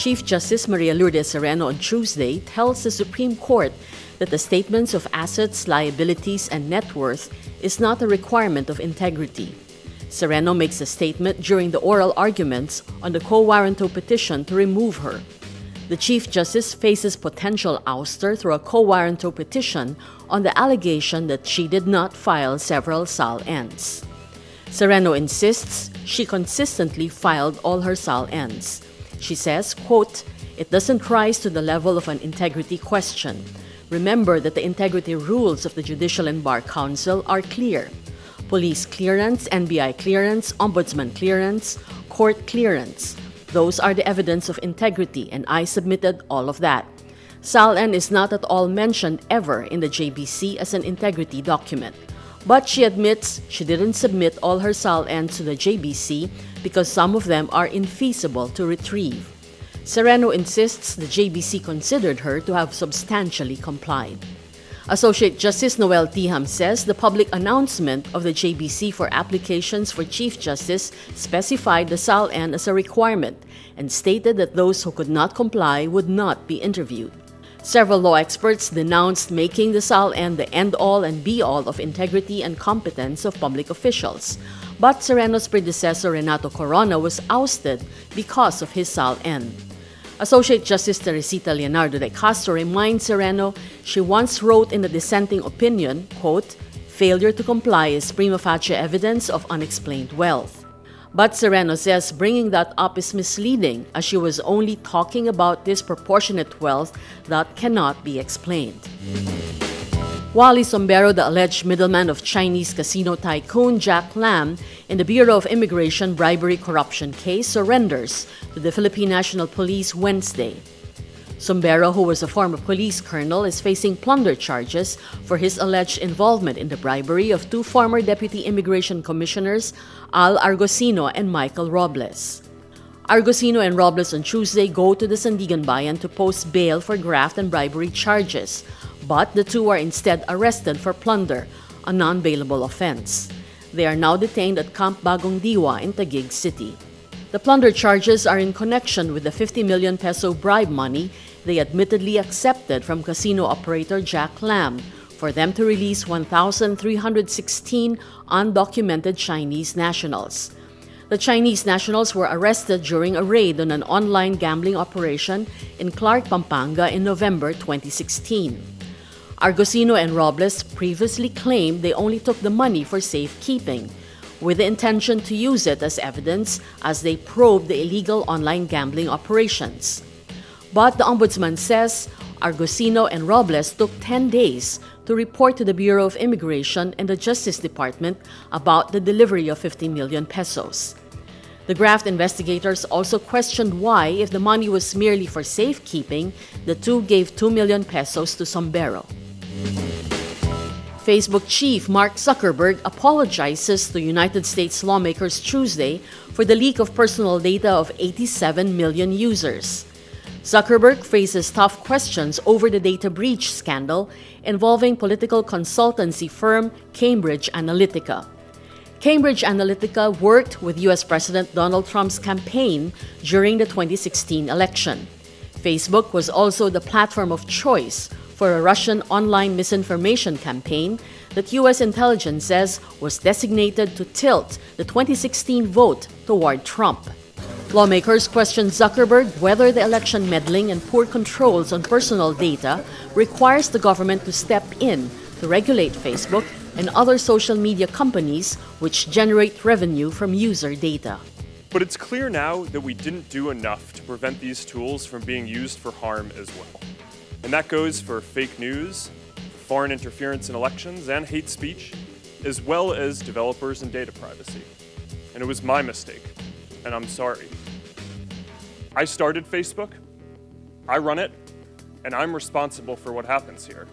Chief Justice Maria Lourdes Sereno on Tuesday tells the Supreme Court that the statements of assets, liabilities, and net worth is not a requirement of integrity. Sereno makes the statement during the oral arguments on the quo warranto petition to remove her. The Chief Justice faces potential ouster through a quo warranto petition on the allegation that she did not file several SAL-Ns. Sereno insists she consistently filed all her SAL-Ns. She says, quote, "It doesn't rise to the level of an integrity question. Remember that the integrity rules of the Judicial and Bar Council are clear. Police clearance, NBI clearance, Ombudsman clearance, court clearance. Those are the evidence of integrity, and I submitted all of that. SAL-N is not at all mentioned ever in the JBC as an integrity document. But she admits she didn't submit all her SAL-Ns to the JBC because some of them are infeasible to retrieve." Sereno insists the JBC considered her to have substantially complied. Associate Justice Noel Tiham says the public announcement of the JBC for applications for Chief Justice specified the SAL-N as a requirement and stated that those who could not comply would not be interviewed. Several law experts denounced making the SAL-N the end-all and be-all of integrity and competence of public officials. But Sereno's predecessor Renato Corona was ousted because of his SAL-N. Associate Justice Teresita Leonardo de Castro reminds Sereno she once wrote in a dissenting opinion, quote, "Failure to comply is prima facie evidence of unexplained wealth." But Sereno says bringing that up is misleading as she was only talking about disproportionate wealth that cannot be explained. Wally Sombero, the alleged middleman of Chinese casino tycoon Jack Lam in the Bureau of Immigration bribery corruption case, surrenders to the Philippine National Police Wednesday. Sombero, who was a former police colonel, is facing plunder charges for his alleged involvement in the bribery of two former Deputy Immigration Commissioners, Al Argosino and Michael Robles. Argosino and Robles on Tuesday go to the Sandigan Bayan to post bail for graft and bribery charges, but the two are instead arrested for plunder, a non-bailable offense. They are now detained at Camp Bagong Diwa in Taguig City. The plunder charges are in connection with the 50 million peso bribe money they admittedly accepted from casino operator Jack Lam for them to release 1,316 undocumented Chinese nationals. The Chinese nationals were arrested during a raid on an online gambling operation in Clark, Pampanga in November 2016. Argosino and Robles previously claimed they only took the money for safekeeping, with the intention to use it as evidence as they probed the illegal online gambling operations. But the Ombudsman says Argosino and Robles took 10 days to report to the Bureau of Immigration and the Justice Department about the delivery of 50 million pesos. The graft investigators also questioned why, if the money was merely for safekeeping, the two gave 2 million pesos to Sombero. Facebook chief Mark Zuckerberg apologizes to United States lawmakers Tuesday for the leak of personal data of 87 million users. Zuckerberg faces tough questions over the data breach scandal involving political consultancy firm Cambridge Analytica. Cambridge Analytica worked with U.S. President Donald Trump's campaign during the 2016 election. Facebook was also the platform of choice for a Russian online misinformation campaign that U.S. intelligence says was designated to tilt the 2016 vote toward Trump. Lawmakers questioned Zuckerberg whether the election meddling and poor controls on personal data requires the government to step in to regulate Facebook and other social media companies which generate revenue from user data. But it's clear now that we didn't do enough to prevent these tools from being used for harm as well. And that goes for fake news, foreign interference in elections, and hate speech, as well as developers and data privacy. And it was my mistake, and I'm sorry. I started Facebook, I run it, and I'm responsible for what happens here.